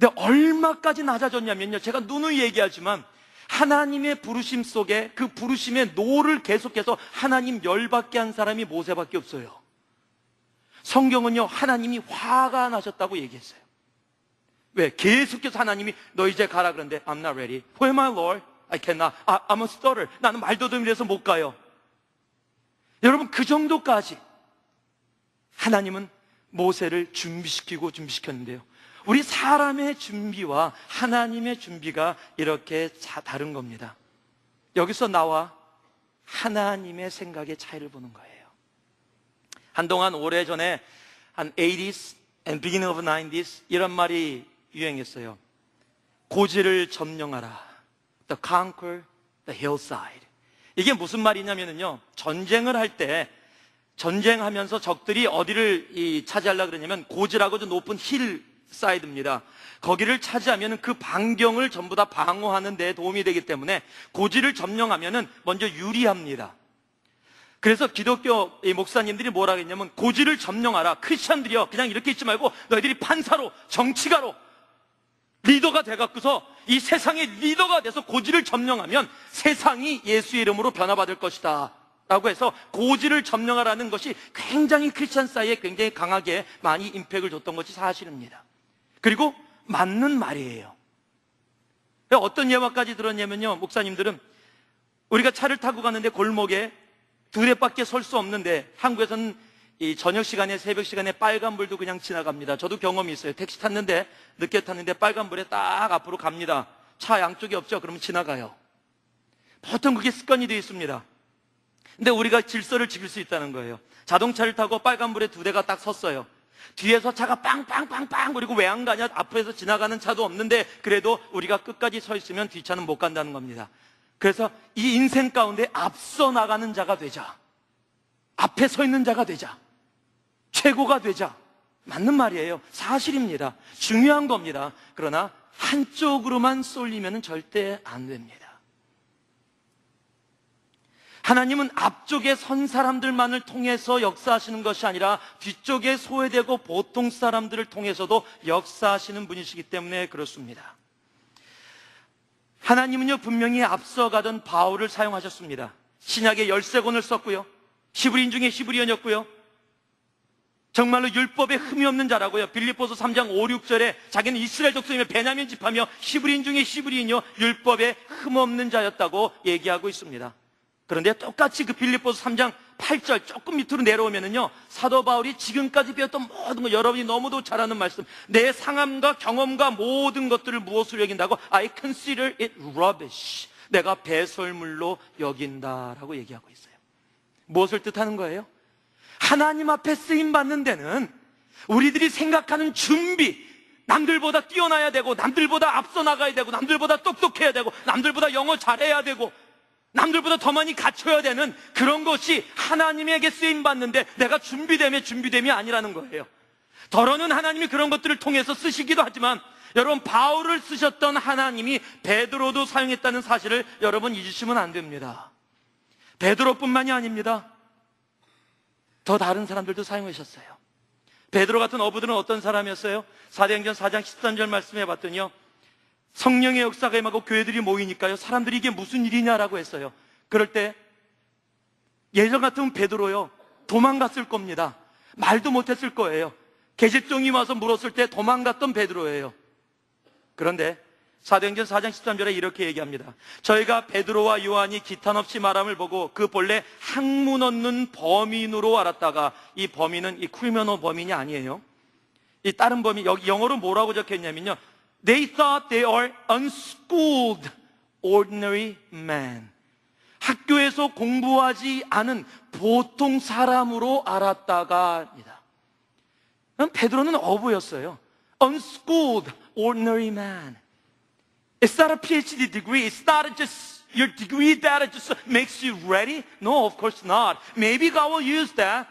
근데 얼마까지 낮아졌냐면요, 제가 누누이 얘기하지만 하나님의 부르심 속에 그 부르심의 노를 계속해서 하나님 열받게 한 사람이 모세밖에 없어요. 성경은요, 하나님이 화가 나셨다고 얘기했어요. 왜? 계속해서 하나님이 너 이제 가라 그러는데 I'm not ready. Where am I, Lord? I cannot. I'm a stutter. 나는 말더듬이라서 못 가요. 여러분, 그 정도까지 하나님은 모세를 준비시켰는데요, 우리 사람의 준비와 하나님의 준비가 이렇게 다른 겁니다. 여기서 나와 하나님의 생각의 차이를 보는 거예요. 한동안 오래전에 한 80s and beginning of 90s 이런 말이 유행했어요. 고지를 점령하라. The conquer the hillside. 이게 무슨 말이냐면요, 전쟁을 할 때 전쟁하면서 적들이 어디를 차지하려고 그러냐면 고지라고 좀 높은 힐사이드입니다. 거기를 차지하면 그 반경을 전부 다 방어하는 데 도움이 되기 때문에 고지를 점령하면 먼저 유리합니다. 그래서 기독교 목사님들이 뭐라 했냐면 고지를 점령하라. 크리스찬들이요, 그냥 이렇게 있지 말고 너희들이 판사로, 정치가로, 리더가 돼갖고서 이 세상의 리더가 돼서 고지를 점령하면 세상이 예수의 이름으로 변화받을 것이다 라고 해서 고지를 점령하라는 것이 굉장히 크리스찬 사이에 굉장히 강하게 많이 임팩을 줬던 것이 사실입니다. 그리고 맞는 말이에요. 어떤 예화까지 들었냐면요, 목사님들은 우리가 차를 타고 가는데 골목에 두 대밖에 설 수 없는데 한국에서는 이 저녁 시간에, 새벽 시간에 빨간불도 그냥 지나갑니다. 저도 경험이 있어요. 택시 탔는데, 늦게 탔는데 빨간불에 딱 앞으로 갑니다. 차 양쪽이 없죠? 그러면 지나가요. 보통 그게 습관이 되어 있습니다. 근데 우리가 질서를 지킬 수 있다는 거예요. 자동차를 타고 빨간불에 두 대가 딱 섰어요. 뒤에서 차가 빵빵빵빵 그리고 왜 안 가냐, 앞에서 지나가는 차도 없는데 그래도 우리가 끝까지 서 있으면 뒷차는 못 간다는 겁니다. 그래서 이 인생 가운데 앞서 나가는 자가 되자, 앞에 서 있는 자가 되자, 최고가 되자. 맞는 말이에요. 사실입니다. 중요한 겁니다. 그러나 한쪽으로만 쏠리면 절대 안 됩니다. 하나님은 앞쪽에 선 사람들만을 통해서 역사하시는 것이 아니라 뒤쪽에 소외되고 보통 사람들을 통해서도 역사하시는 분이시기 때문에 그렇습니다. 하나님은요, 분명히 앞서가던 바울을 사용하셨습니다. 신약의 13권을 썼고요, 히브리인 중에 히브리인이었고요, 정말로 율법에 흠이 없는 자라고요. 빌립보서 3장 5, 6절에 자기는 이스라엘 족속이며 베냐민 지파며 히브리인 중에 히브리인이요 율법에 흠 없는 자였다고 얘기하고 있습니다. 그런데 똑같이 그 빌립보서 3장 8절 조금 밑으로 내려오면은요, 사도 바울이 지금까지 배웠던 모든 것, 여러분이 너무도 잘 아는 말씀, 내 상함과 경험과 모든 것들을 무엇으로 여긴다고? I consider it rubbish. 내가 배설물로 여긴다라고 얘기하고 있어요. 무엇을 뜻하는 거예요? 하나님 앞에 쓰임받는 데는 우리들이 생각하는 준비, 남들보다 뛰어나야 되고, 남들보다 앞서 나가야 되고, 남들보다 똑똑해야 되고, 남들보다 영어 잘해야 되고, 남들보다 더 많이 갖춰야 되는 그런 것이 하나님에게 쓰임받는데 내가 준비됨이 아니라는 거예요. 더러는 하나님이 그런 것들을 통해서 쓰시기도 하지만 여러분, 바울을 쓰셨던 하나님이 베드로도 사용했다는 사실을 여러분 잊으시면 안 됩니다. 베드로뿐만이 아닙니다. 더 다른 사람들도 사용하셨어요. 베드로 같은 어부들은 어떤 사람이었어요? 사도행전 4장 13절 말씀해 봤더니요, 성령의 역사가 임하고 교회들이 모이니까요, 사람들이 이게 무슨 일이냐라고 했어요. 그럴 때 예전 같으면 베드로요, 도망갔을 겁니다. 말도 못했을 거예요. 계집종이 와서 물었을 때 도망갔던 베드로예요. 그런데 사도행전 4장 13절에 이렇게 얘기합니다. 저희가 베드로와 요한이 기탄 없이 말함을 보고 그 본래 학문 없는 범인으로 알았다가, 이 범인은 이 크리미널 범인이 아니에요. 이 다른 범인, 여기 영어로 뭐라고 적혀있냐면요, They thought they are unschooled ordinary men. 학교에서 공부하지 않은 보통 사람으로 알았다가입니다. 베드로는 어부였어요. Unschooled ordinary man. It's not a PhD degree. It's not just your degree that just makes you ready. No, of course not. Maybe God will use that.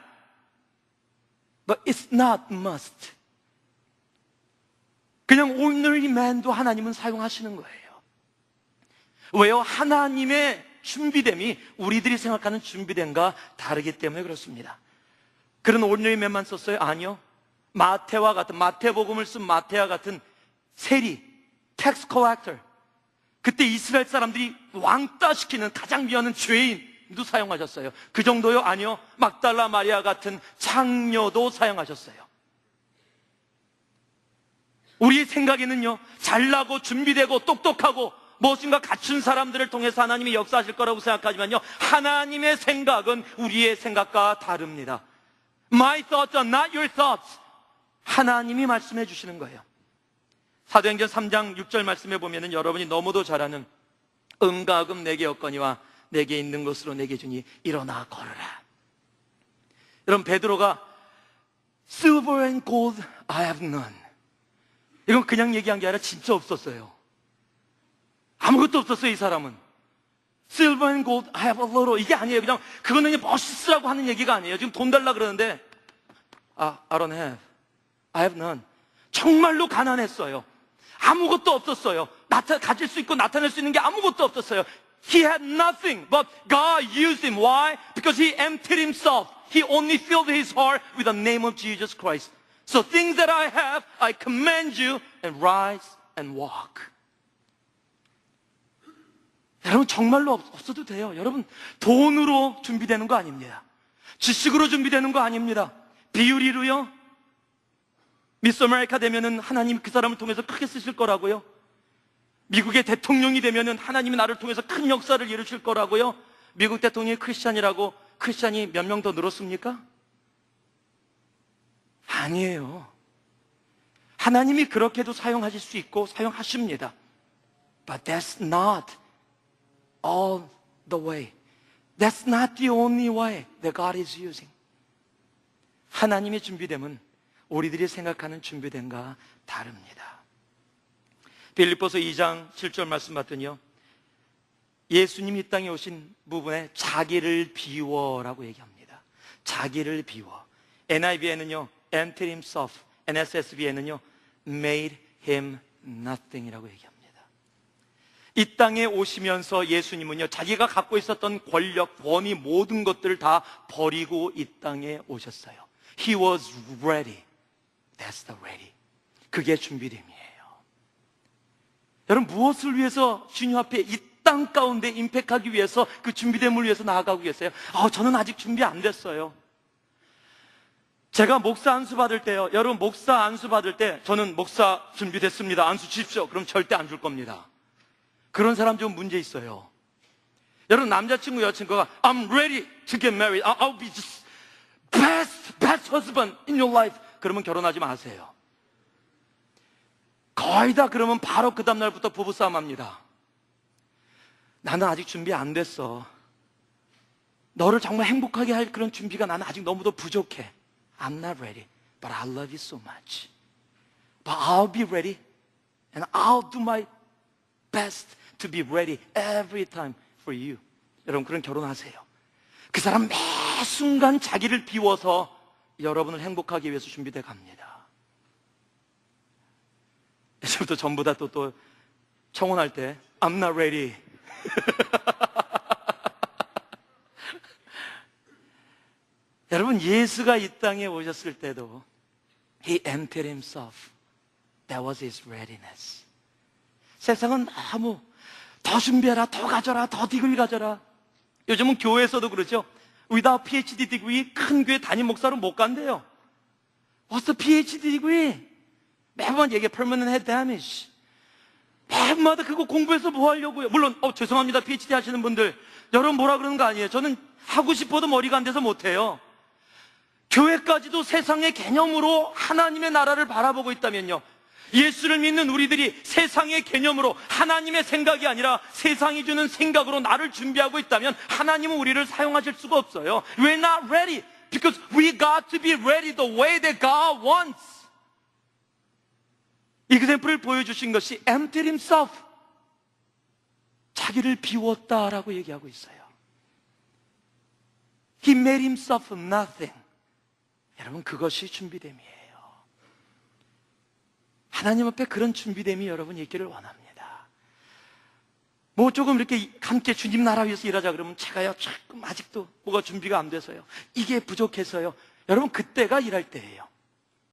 But it's not must. 그냥 ordinary man도 하나님은 사용하시는 거예요. 왜요? 하나님의 준비됨이 우리들이 생각하는 준비됨과 다르기 때문에 그렇습니다. 그런 ordinary man만 썼어요? 아니요. 마태와 같은, 마태복음을 쓴 마태와 같은 세리, 텍스 컬렉터, 그때 이스라엘 사람들이 왕따 시키는 가장 미워하는 죄인도 사용하셨어요. 그 정도요? 아니요. 막달라 마리아 같은 장녀도 사용하셨어요. 우리의 생각에는요, 잘나고 준비되고 똑똑하고 무엇인가 갖춘 사람들을 통해서 하나님이 역사하실 거라고 생각하지만요, 하나님의 생각은 우리의 생각과 다릅니다. My thoughts are not your thoughts. 하나님이 말씀해 주시는 거예요. 사도행전 3장 6절 말씀에 보면은 여러분이 너무도 잘 아는 음과 금 내게 없거니와 내게 있는 것으로 내게 주니 일어나 걸으라. 여러분, 베드로가 Silver and gold I have none. 이건 그냥 얘기한 게 아니라 진짜 없었어요. 아무것도 없었어요. 이 사람은 Silver and gold I have a little. 이게 아니에요. 그냥 그거는 그냥 멋있으라고 하는 얘기가 아니에요. 지금 돈 달라 그러는데 I don't have, I have none. 정말로 가난했어요. 아무것도 없었어요. 가질 수 있고 나타낼 수 있는 게 아무것도 없었어요. He had nothing, but God used him. Why? Because he emptied himself. He only filled his heart with the name of Jesus Christ. So things that I have, I command you, and rise and walk. 여러분, 정말로 없어도 돼요. 여러분, 돈으로 준비되는 거 아닙니다. 지식으로 준비되는 거 아닙니다. 비유리로요, 미스 아메리카 되면은 하나님 그 사람을 통해서 크게 쓰실 거라고요. 미국의 대통령이 되면은 하나님이 나를 통해서 큰 역사를 이루실 거라고요. 미국 대통령이 크리스찬이라고 크리스찬이 몇 명 더 늘었습니까? 아니에요. 하나님이 그렇게도 사용하실 수 있고 사용하십니다. But that's not all the way. That's not the only way that God is using. 하나님의 준비됨은 우리들이 생각하는 준비됨과 다릅니다. 빌립보서 2장 7절 말씀 봤더니요, 예수님이 이 땅에 오신 부분에 자기를 비워라고 얘기합니다. 자기를 비워. NIV에는요 emptied himself, NSSB에는요 made him nothing이라고 얘기합니다. 이 땅에 오시면서 예수님은요, 자기가 갖고 있었던 권력, 권위, 모든 것들을 다 버리고 이 땅에 오셨어요. He was ready. That's the ready. 그게 준비됨이에요. 여러분, 무엇을 위해서 주님 앞에 이 땅 가운데 임팩하기 위해서 그 준비됨을 위해서 나아가고 계세요? 저는 아직 준비 안 됐어요. 제가 목사 안수 받을 때요, 여러분, 목사 안수 받을 때 저는 목사 준비됐습니다, 안수 주십시오. 그럼 절대 안 줄 겁니다. 그런 사람 좀 문제 있어요. 여러분, 남자친구, 여자친구가 I'm ready to get married. I'll be just best husband in your life. 그러면 결혼하지 마세요. 거의 다 그러면 바로 그 다음날부터 부부싸움 합니다. 나는 아직 준비 안 됐어. 너를 정말 행복하게 할 그런 준비가 나는 아직 너무도 부족해. I'm not ready, but I love you so much. But I'll be ready, and I'll do my best to be ready every time for you. 여러분, 그런 결혼하세요. 그 사람 매 순간 자기를 비워서 여러분을 행복하기 위해서 준비돼 갑니다. 이제부터 전부 다 또 청혼할 때 I'm not ready. 여러분, 예수가 이 땅에 오셨을 때도 He emptied himself. That was his readiness. 세상은 너무 더 준비해라, 더 가져라, 더 디그리 가져라. 요즘은 교회에서도 그러죠. Without PhD degree 큰 교회 담임 목사로 못 간대요. What's the PhD degree? 매번 얘기해. Permanent head damage. 매번마다 그거 공부해서 뭐 하려고요? 물론 죄송합니다, PhD 하시는 분들, 여러분 뭐라 그러는 거 아니에요. 저는 하고 싶어도 머리가 안 돼서 못해요. 교회까지도 세상의 개념으로 하나님의 나라를 바라보고 있다면요, 예수를 믿는 우리들이 세상의 개념으로 하나님의 생각이 아니라 세상이 주는 생각으로 나를 준비하고 있다면 하나님은 우리를 사용하실 수가 없어요. We're not ready because we got to be ready the way that God wants. 이그샘플을 보여주신 것이 emptied himself. 자기를 비웠다라고 얘기하고 있어요. He made himself nothing. 여러분, 그것이 준비됨이에요. 하나님 앞에 그런 준비됨이 여러분 있기를 원합니다. 뭐 조금 이렇게 함께 주님 나라 위해서 일하자 그러면 제가요 조금 아직도 뭐가 준비가 안 돼서요, 이게 부족해서요. 여러분, 그때가 일할 때예요.